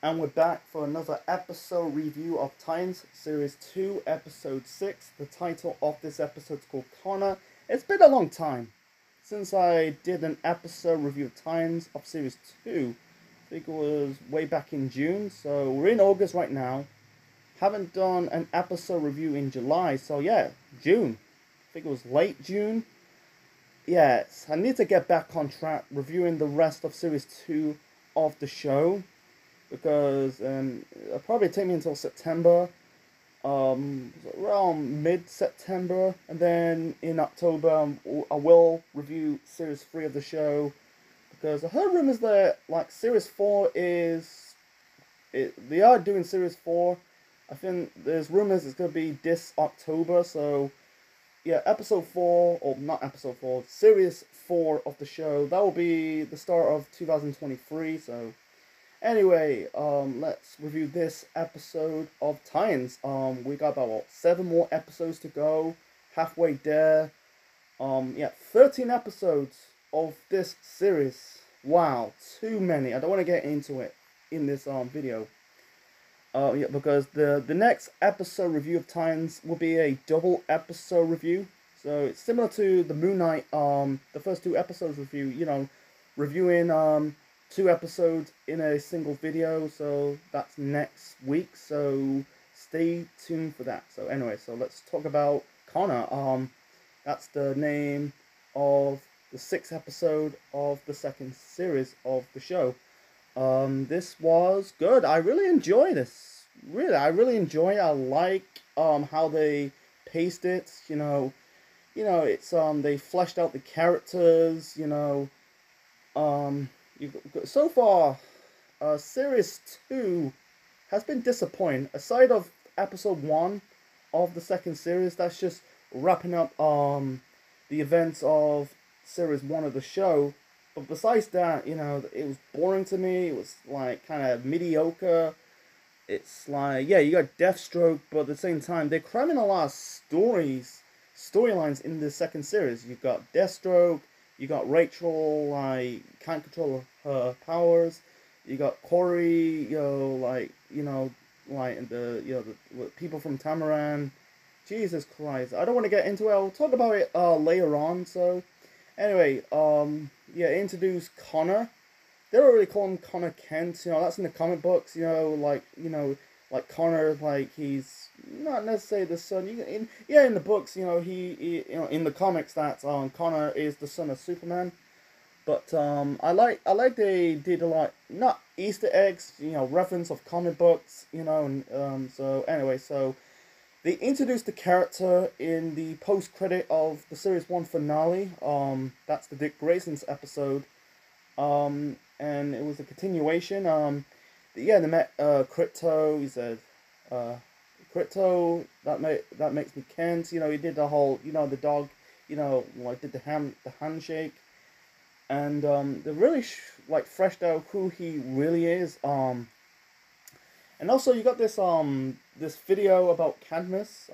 And we're back for another episode review of Titans Series 2, Episode 6. The title of this episode is called Connor. It's been a long time since I did an episode review of Titans of Series 2. I think it was way back in June, so we're in August right now. Haven't done an episode review in July, so yeah, June. I think it was late June. Yes, I need to get back on track reviewing the rest of Series 2 of the show because it'll probably take me until September, around mid-September, and then in October I will review Series 3 of the show because I heard rumors that like Series 4 they are doing Series 4. I think there's rumors it's going to be this October, so yeah, episode 4, or not episode 4, Series 4 of the show, that will be the start of 2023, so anyway, let's review this episode of Titans. We got about what, 7 more episodes to go, halfway there. Yeah, 13 episodes of this series. Wow, too many. I don't want to get into it in this video. Yeah, because the next episode review of Titans will be a double episode review. So it's similar to the Moon Knight, the first 2 episodes review. Reviewing 2 episodes in a single video. So that's next week. So stay tuned for that. So anyway, so let's talk about Connor. That's the name of the 6th episode of the second series of the show. This was good. I really enjoy this. Really, I really enjoy it. I like how they paced it. It's they fleshed out the characters. So far, series 2 has been disappointing. Aside of episode 1 of the second series, that's just wrapping up the events of series 1 of the show. But besides that, it was boring to me. It was like kind of mediocre. It's like, yeah, you got Deathstroke, but at the same time, they're cramming a lot of storylines in the second series. You've got Deathstroke, you got Rachel, like, can't control her powers. You got Corey, like the people from Tamaran. Jesus Christ, I don't want to get into it. I'll talk about it later on. So anyway, yeah, introduce Connor. They don't really call him Connor Kent. That's in the comic books. Like Connor, like he's not necessarily the son. In the books, in the comics, that Connor is the son of Superman. But I like they did a lot, not Easter eggs, reference of comic books, and so anyway, so they introduced the character in the post credit of the series 1 finale. That's the Dick Grayson's episode. And it was a continuation. Yeah, they met Crypto. He said, Crypto, that makes me Kent. He did the whole, the dog, like did the handshake, and they really like fleshed out who he really is. And also you got this video about Cadmus.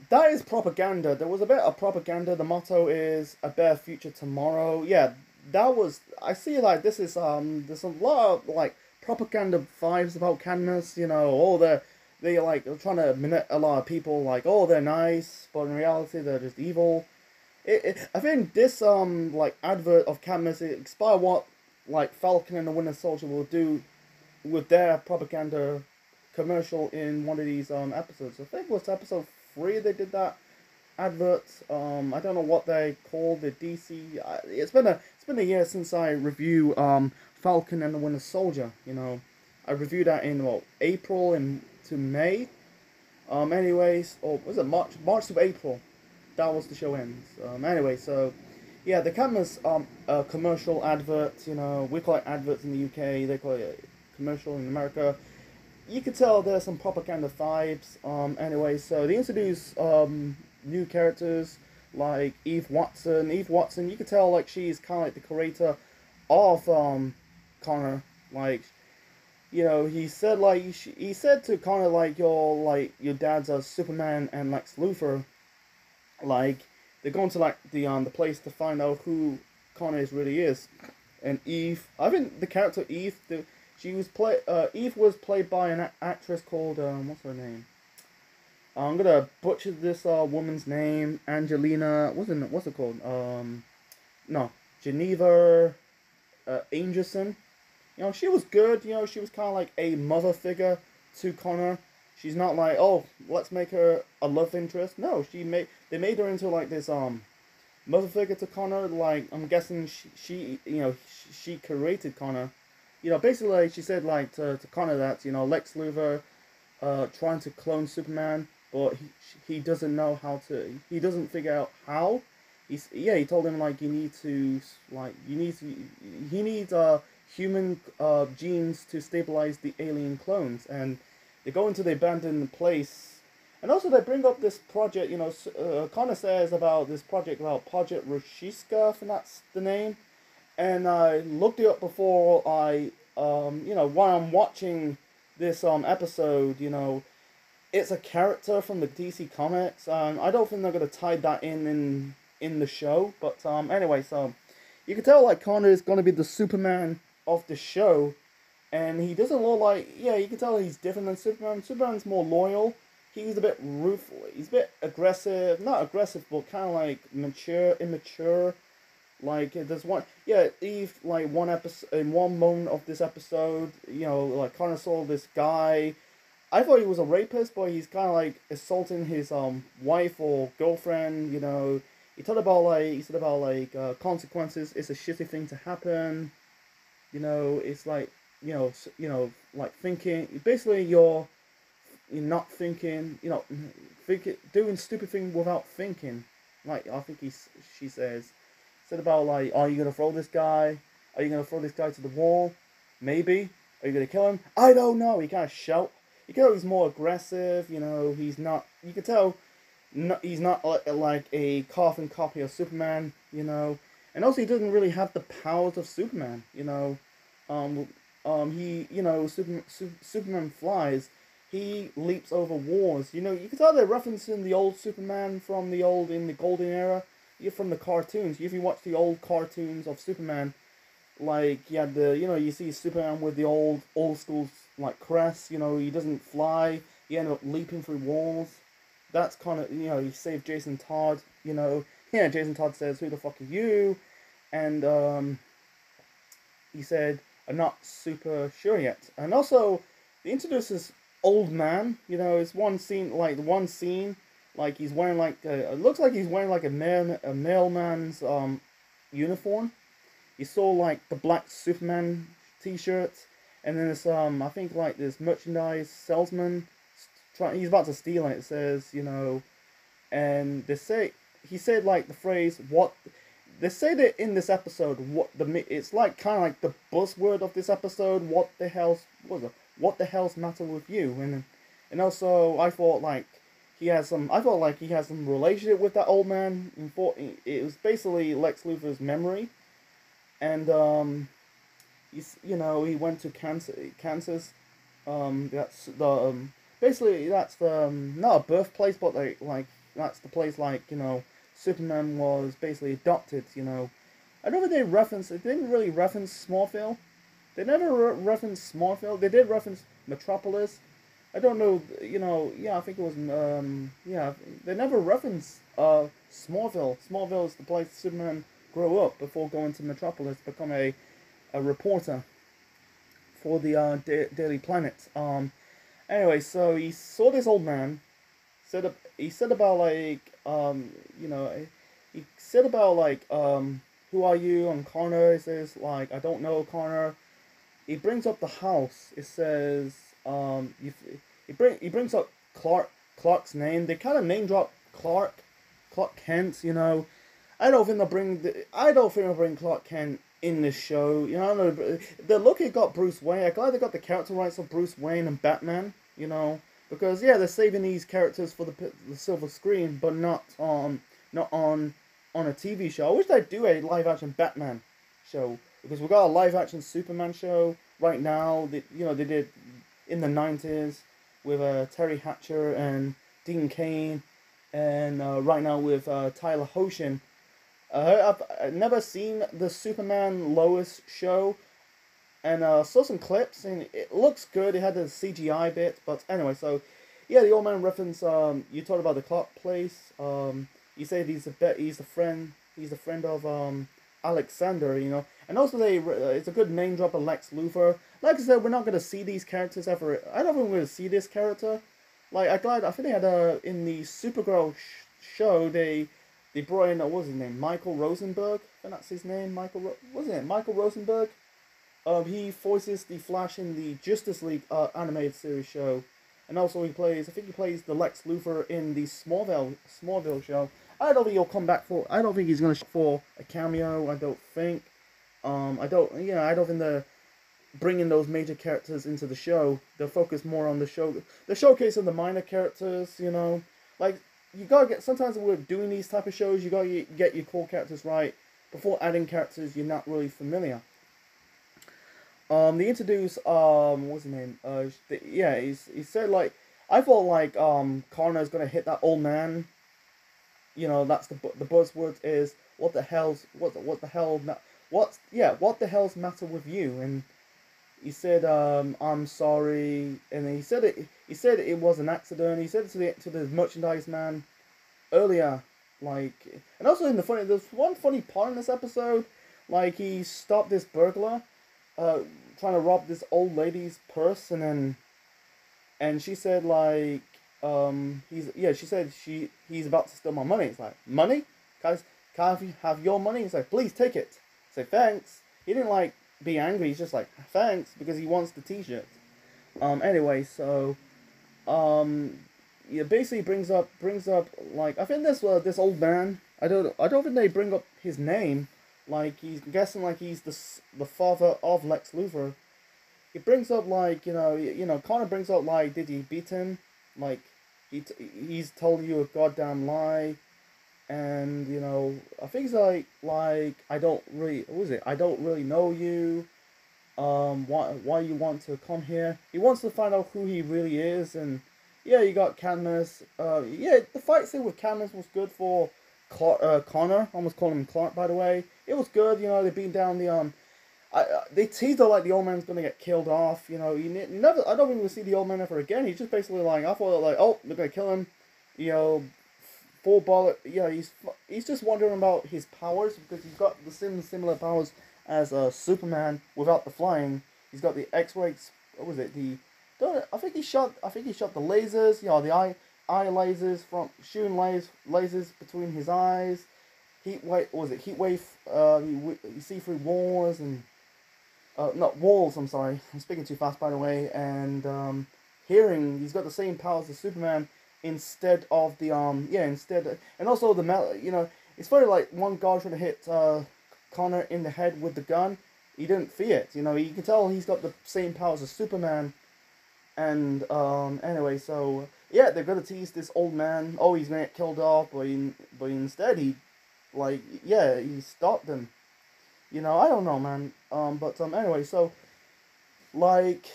That is propaganda. There was a bit of propaganda. The motto is a better future tomorrow. Yeah, that was. I see like this is there's a lot of like propaganda vibes about Cadmus. They like are trying to minute a lot of people like, oh, they're nice, but in reality they're just evil. I think this like advert of Cadmus it inspired what like Falcon and the Winter Soldier will do with their propaganda commercial in one of these episodes. I think it was episode 3 they did that advert. I don't know what they called the DC. It's been a year since I review Falcon and the Winter Soldier. I reviewed that in April and to May. Anyways, or was it March to April? That was the show ends. Anyway, so yeah, the Cadmus commercial advert. We call it adverts in the UK. They call it commercial in America. You could tell there's some propaganda vibes. Anyway, so they introduce new characters like Eve Watson. Eve Watson, you could tell like she's kind of like the creator of Connor. Like, he said to Connor your dad's a Superman and Lex Luthor. Like they're going to like the place to find out who Connor really is. And Eve, I think the character Eve, Eve was played by an actress called what's her name? I'm gonna butcher this woman's name. Angelina. What's it called? No, Geneva Angerson. You know, she was good. You know, she was kind of like a mother figure to Connor. She's not like, oh, let's make her a love interest. No, they made her into like this mother figure to Connor. Like, I'm guessing she you know, she created Connor. You know, basically she said like to Connor that, you know, Lex Luthor trying to clone Superman, but he doesn't know how to. He doesn't figure out how. He told him like he needs human genes to stabilize the alien clones, and they go into the abandoned place. And also they bring up this project, you know, Connor says about this project about Project Roshiska, if that's the name. And I looked it up before you know, while I'm watching this episode, you know, it's a character from the DC Comics. I don't think they're gonna tie that in the show, but anyway, so you can tell like Connor is gonna be the Superman of the show, and he doesn't look like, yeah, you can tell he's different than Superman. Superman's more loyal. He's a bit ruthless. He's a bit aggressive, not aggressive, but kind of like immature. Like there's one, yeah, Eve, like one episode, in one moment of this episode, you know, like Connor saw this guy. I thought he was a rapist, but he's kind of like assaulting his wife or girlfriend. You know, he said about like consequences. It's a shitty thing to happen. You know, it's like, like thinking. Basically, you're not thinking. You know, doing stupid thing without thinking. Like I think she said about like, are you gonna throw this guy? Are you gonna throw this guy to the wall? Maybe. Are you gonna kill him? I don't know. He kind of shout. You can tell he's more aggressive. You know, he's not. You can tell, he's not like a carbon copy of Superman. You know, and also he doesn't really have the powers of Superman. You know, he, you know, Superman flies. He leaps over walls. You know, you can tell they're referencing the old Superman from in the Golden Era. You're from the cartoons. If you watch the old cartoons of Superman, like you see Superman with the old school like crest. You know, he doesn't fly. He ended up leaping through walls. That's kind of, you know, he saved Jason Todd. You know, yeah, Jason Todd says, "Who the fuck are you?" And he said, "I'm not super sure yet." And also, they introduced this old man. You know, it's one scene, like he's wearing like it looks like he's wearing like a mailman's uniform. You saw like the black Superman T-shirt, and then this I think like this merchandise salesman he's about to steal it. It says, you know, and he said like the phrase what. They say that in this episode, it's like kind of like the buzzword of this episode. What the hell's matter with you? And also I thought like I thought like he has some relationship with that old man. And thought it was basically Lex Luthor's memory, and he went to Kansas. That's the basically that's the not a birthplace, but like that's the place, like, you know, Superman was basically adopted. You know, I don't think they didn't really reference Smallville. They never referenced Smallville. They did reference Metropolis. I don't know, you know, yeah, I think it was, they never referenced Smallville. Smallville is the place Superman grew up before going to Metropolis to become a reporter for the Daily Planet. Anyway, so he saw this old man. He said about like, he said about like, who are you? I'm Connor. He says like, I don't know, Connor. He brings up the house. It says, he brings up Clark's name. They kind of name drop Clark Kent. You know, I don't think they'll bring Clark Kent in this show. You know, they're lucky it got Bruce Wayne. I'm glad they got the character rights of Bruce Wayne and Batman. You know, because yeah, they're saving these characters for the silver screen, but not on a TV show. I wish they'd do a live action Batman show, because we got a live action Superman show right now. They did in the 90s with Terry Hatcher and Dean Cain, and right now with Tyler Hoechlin. I've never seen the Superman Lois show. and saw some clips, and it looks good. It had the CGI bit, but anyway, so yeah, the old man reference. You talked about the Clark place. You say he's a friend. He's a friend of Alexander. You know, and also it's a good name drop of Lex Luthor. Like I said, we're not gonna see these characters ever. I don't think we're gonna see this character. Like I think they had in the Supergirl show they brought in what was his name, Michael Rosenberg. I think that's his name, wasn't it Michael Rosenberg? He voices the Flash in the Justice League animated series show, and also I think he plays the Lex Luthor in the Smallville show. I don't think he'll come back for. I don't think he's gonna for a cameo. I don't think. I don't. I don't think they're bringing those major characters into the show. They'll focus more on the showcase of the minor characters. Like you gotta get. Sometimes when we're doing these type of shows, you gotta get your core characters right before adding characters you're not really familiar. They introduced what's his name? He said like I thought like Connor's gonna hit that old man. That's the buzzword is what the hell's what the hell what the hell's matter with you? And he said I'm sorry, and he said it was an accident. He said it to the merchandise man earlier, like, and also there's one funny part in this episode, like he stopped this burglar trying to rob this old lady's purse, and she said like she said he's about to steal my money. It's like, money? Can I have your money? He's like, please take it. Say thanks. He didn't like be angry. He's just like thanks because he wants the T-shirt. Anyway, so it basically brings up like I think this old man. I don't think they bring up his name. Like he's guessing like he's the father of Lex Luthor. It brings up like Connor brings up like, did he beat him? Like he's told you a goddamn lie, and I think he's like I don't really I don't really know you. Why you want to come here? He wants to find out who he really is, and yeah, you got Cadmus. The fight scene with Cadmus was good for Connor. I almost called him Clark, by the way. It was good. They beat down the they teased her like the old man's gonna get killed off. You never. I don't think we'll see the old man ever again. He's just basically like, I thought like, oh, they're gonna kill him. Full bullet. Yeah, he's just wondering about his powers because he's got the similar powers as Superman without the flying. He's got the X-ray. What was it? I think he shot the lasers. The eye lasers from shooting lasers between his eyes. Heat wave. What was it? Heat wave. You see through walls and. Not walls, I'm sorry. I'm speaking too fast, by the way. And hearing, he's got the same powers as Superman instead of the and also the metal. It's funny, like one guy trying to hit Connor in the head with the gun. He didn't feel it. You can tell he's got the same powers as Superman. And anyway, so yeah, they're gonna tease this old man. Oh, he's gonna get killed off, but instead he stopped him. I don't know, man. Anyway, so, like,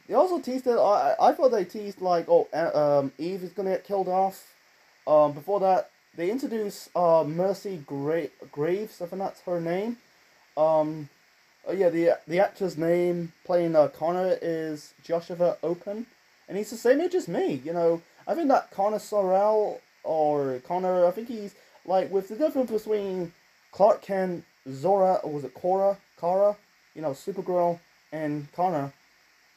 they also teased it. I thought they teased, like, Eve is gonna get killed off. Before that, they introduced, Mercy Graves, I think that's her name. The actor's name playing, Connor is Joshua Open. And he's the same age as me, I think that Connor Sorrell, or Connor, I think he's, like, with the difference between Clark Kent, Zora, or was it Kara, Supergirl, and Connor.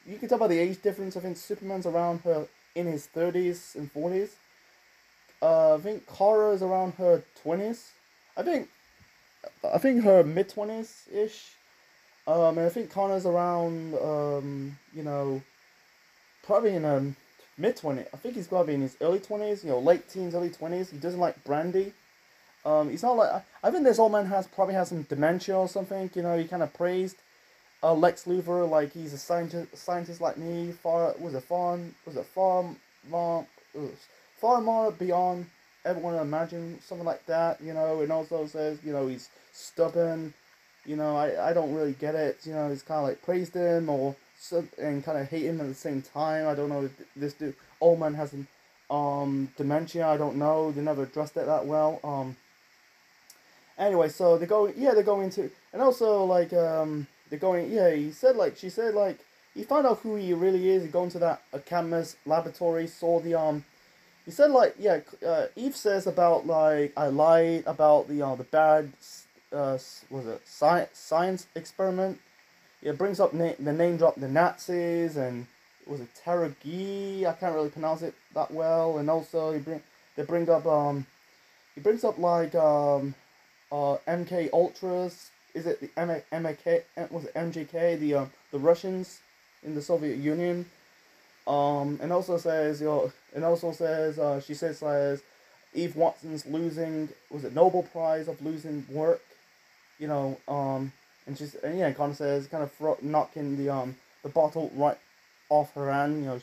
You can tell by the age difference. I think Superman's around her in his 30s and 40s. I think Kara is around her 20s. I think her mid-20s ish. And I think Connor's around probably in a mid-20s. I think he's got to be in his early 20s, late teens, early 20s. He doesn't like brandy. He's not like, I think this old man probably has some dementia or something. He kind of praised Lex Luthor like he's a scientist like me. Far more beyond everyone imagine, something like that. And also says he's stubborn. I don't really get it. He's kind of like praised him and kind of hate him at the same time. I don't know if this old man has dementia. I don't know. They never addressed it that well. Anyway, so they go into, and also like they're going. Yeah, he said like she said like he found out who he really is. He go into that Cadmus laboratory, saw the He said like yeah. Eve says about like I lied about the bad was it science experiment. Yeah, it brings up the name drop the Nazis and was it Teragi? I can't really pronounce it that well. And also they bring up he brings up like MK Ultras. Is it the MK? Was it MJK? The Russians in the Soviet Union. And also says she says Eve Watson's losing was it Nobel Prize of losing work, you know and yeah kind of says knocking the bottle right off her hand.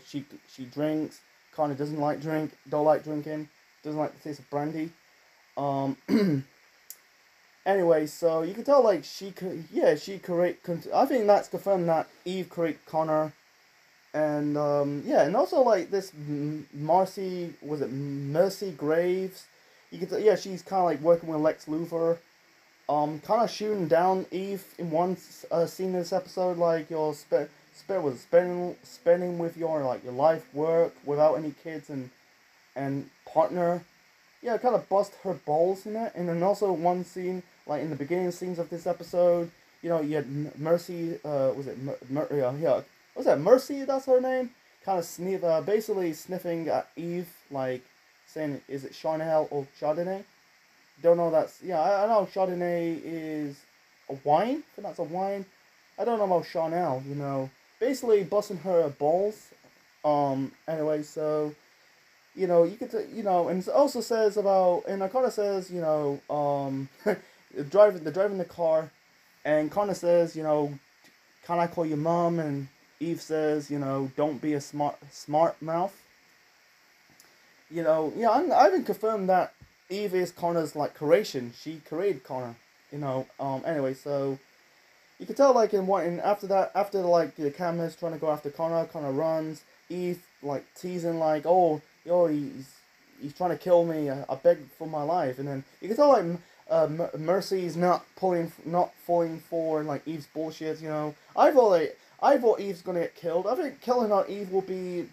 She drinks. Kind of doesn't like don't like drinking, doesn't like the taste of brandy. Um, Anyway, so you can tell like she could she create. I think that's confirmed that Eve created Connor, and yeah, and also like this Marcy was it Mercy Graves. You can yeah she's kind of like working with Lex Luthor. Kind of shooting down Eve in one scene in this episode, like your spending with your like your life work without any kids and partner. Yeah, kind of bust her balls in it, and then also one scene like in the beginning scenes of this episode, you had Mercy. Was it yeah? Was that Mercy? That's her name. Kind of basically sniffing at Eve, like saying, "Is it Chanel or Chardonnay?" Don't know. That's yeah. I know Chardonnay is a wine. But that's a wine. I don't know about Chanel. Basically busting her balls. Anyway, so you could and it also says about, and it kind of says, they're driving the car, and kind of says, can I call you mom? And Eve says, don't be a smart mouth. Yeah, I haven't confirmed that Eve is Connor's like creation. She created Connor. Anyway, so you can tell like after like the camera's trying to go after Connor runs. Eve like teasing like, oh, he's trying to kill me. I beg for my life, and then you can tell like Mercy's not falling for like Eve's bullshit. I thought Eve's gonna get killed. I think killing her Eve will be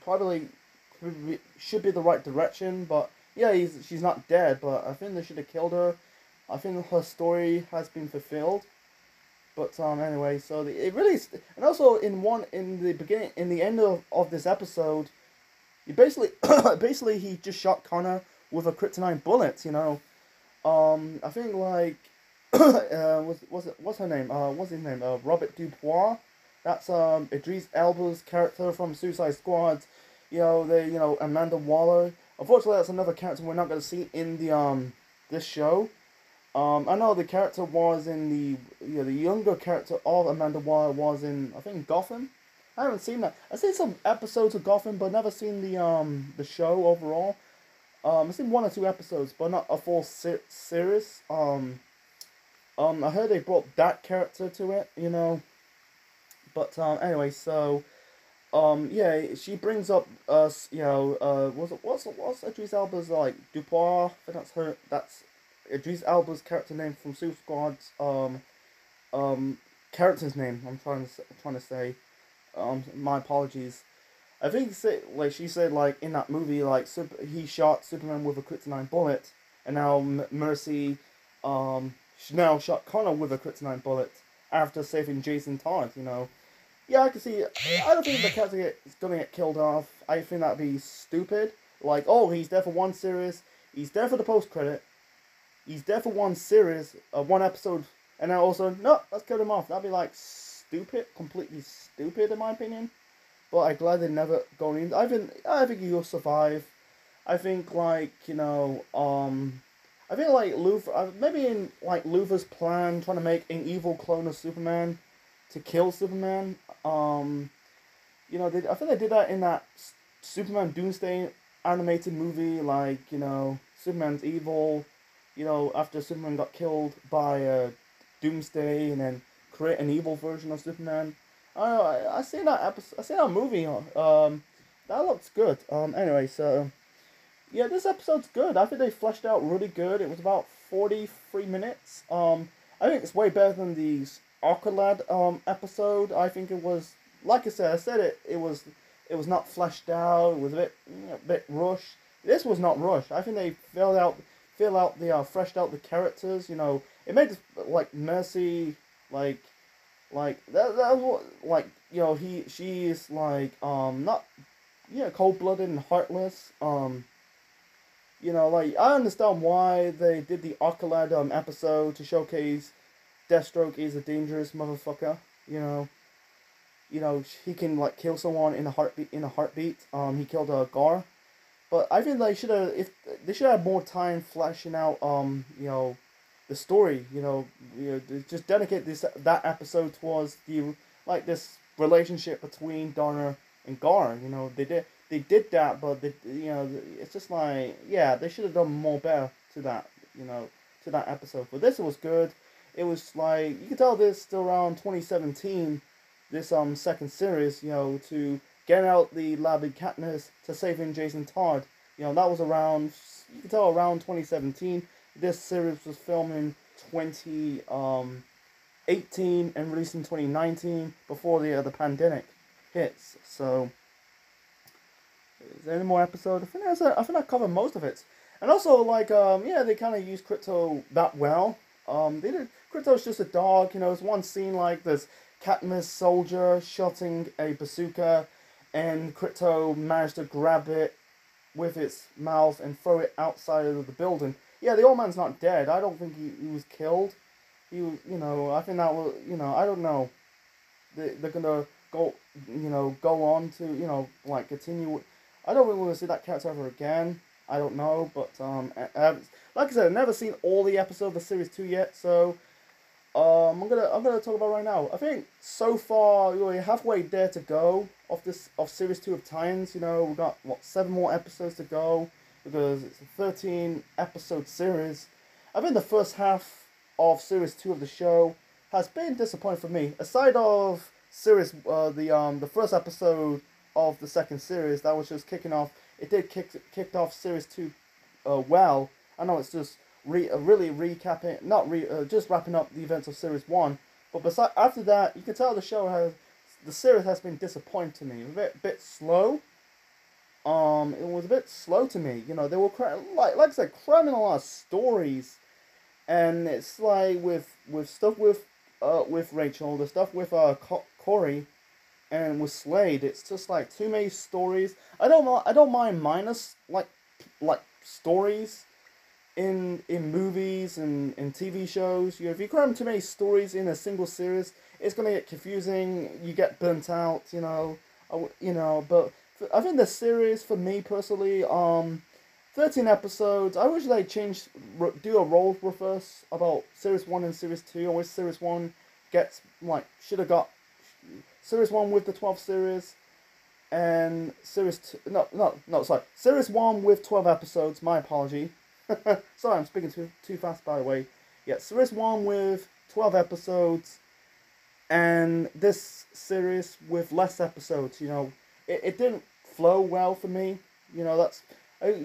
should be the right direction, but yeah, she's not dead. But I think they should have killed her. I think her story has been fulfilled. But anyway, so it really and also in the end of this episode, he basically he just shot Connor with a kryptonite bullet. I think like what's her name? What's his name? Robert Dubois. That's Idris Elba's character from Suicide Squad. Amanda Waller. Unfortunately, that's another character we're not going to see in the this show. I know the character was in the younger character of Amanda Waller was in, I think, Gotham. I haven't seen that. I've seen some episodes of Gotham, but never seen the show overall. I've seen 1 or 2 episodes, but not a full series. I heard they brought that character to it, But anyway, so yeah, she brings up what's Idris Elba's like Dubois? I think that's Idris Elba's character name from Suicide Squad's character's name. I'm trying to say. My apologies. I think she said like in that movie like he shot Superman with a kryptonite bullet, and now Mercy she now shot Connor with a kryptonite bullet after saving Jason Todd. Yeah, I can see. I don't think the character is gonna get killed off. I think that'd be stupid. Like, oh, he's there for one series. He's there for the post credit. He's there for one series, one episode, and then also no, let's kill him off. That'd be like stupid, completely stupid in my opinion. But I'm glad they never gone in. I think he'll survive. I think like I think like Luthor, maybe in like Luthor's plan, trying to make an evil clone of Superman to kill Superman. I think they did that in that Superman Doomsday animated movie. Like Superman's evil. After Superman got killed by Doomsday, and then create an evil version of Superman. I seen that episode. I seen that movie. That looks good. Anyway, so yeah, this episode's good. I think they fleshed out really good. It was about 43 minutes. I think it's way better than these Aqualad episode, I think it was, like I said it was not fleshed out. It was a bit rushed. This was not rushed. I think they fleshed out the characters. You know, it made like Mercy that was what, like, you know, she's like not, yeah, cold blooded and heartless. You know, like, I understand why they did the Aqualad episode to showcase Deathstroke is a dangerous motherfucker. You know, he can like kill someone in a heartbeat. He killed Gar, but I think they should have more time fleshing out you know, the story. Just dedicate that episode towards this relationship between Donner and Gar. You know, they did that, but it's just like, yeah, they should have done more better to that. To that episode. But this was good. It was like, you can tell this still around 2017. This second series, to get out the lab in Katniss to saving Jason Todd. That was around, you can tell, around 2017. This series was filmed in 2018 and released in 2019 before the pandemic hits. So, is there any more episodes? I think I covered most of it. And also, like, yeah, they kind of used Crypto that well. Crypto's just a dog. There's one scene like this Katniss soldier shooting a bazooka, and Crypto managed to grab it with its mouth and throw it outside of the building. Yeah, the old man's not dead. I don't think he was killed. He was, I think that was, I don't know. They're gonna go, go on to, like, continue. I don't really want to see that character ever again. I don't know, but like I said, I've never seen all the episodes of Series 2 yet, so I'm gonna talk about right now. I think so far we're halfway there to go of Series 2 of Titans. We've got 7 more episodes to go because it's a 13 episode series. I think the first half of Series 2 of the show has been disappointing for me. Aside of series the first episode of the second series that was just kicking off. It did kicked off Series 2 well. I know it's just really recapping, just wrapping up the events of Series 1. But after that, you can tell the series has been disappointing to me. A bit slow. It was a bit slow to me. They were like I said, cramming a lot of stories, and it's like with stuff with Rachel, the stuff with Corey, and with Slade, it's just like too many stories. I don't mind minus like stories in movies and TV shows. If you cram too many stories in a single series, it's gonna get confusing. You get burnt out. But I think the series, for me personally, 13 episodes. I wish they do a role reverse about Series 1 and Series 2. I wish Series 1 should have got Series 1 with the 12 series, and Series 2... sorry. Series 1 with 12 episodes, my apology. Sorry, I'm speaking too fast, by the way. Yeah, Series 1 with 12 episodes, and this series with less episodes. It didn't flow well for me.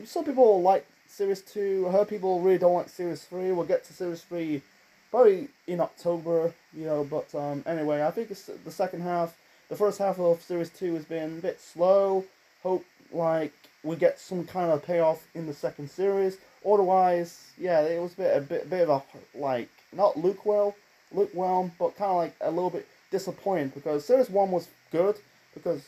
Some people like Series 2. I heard people really don't like Series 3. We'll get to Series 3 probably in October, but anyway, I think it's the first half of Series 2 has been a bit slow. Hope, like, we get some kind of payoff in the second series. Otherwise, yeah, it was a bit of a, like, not lukewarm, but kind of like a little bit disappointing, because Series 1 was good, because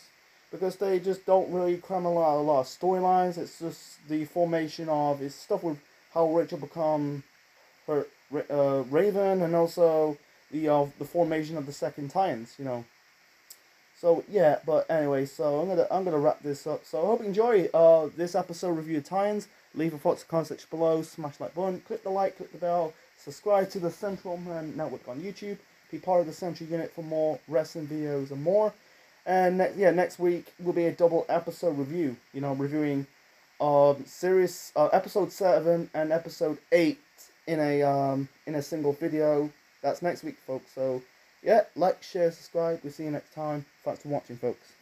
they just don't really cram a lot of storylines. It's just the formation of, it's stuff with how Rachel become her Raven, and also the formation of the second Titans, So yeah, but anyway, so I'm gonna wrap this up. So I hope you enjoy this episode review of Titans. Leave your thoughts in the comment section below. Smash the like button, click the like, click the bell, subscribe to the Central Man Network on YouTube. Be part of the Central Unit for more wrestling videos and more. And next week will be a double episode review. Reviewing series episode 7 and episode 8 in a single video. That's next week, folks. So yeah, like, share, subscribe. We'll see you next time. Thanks for watching, folks.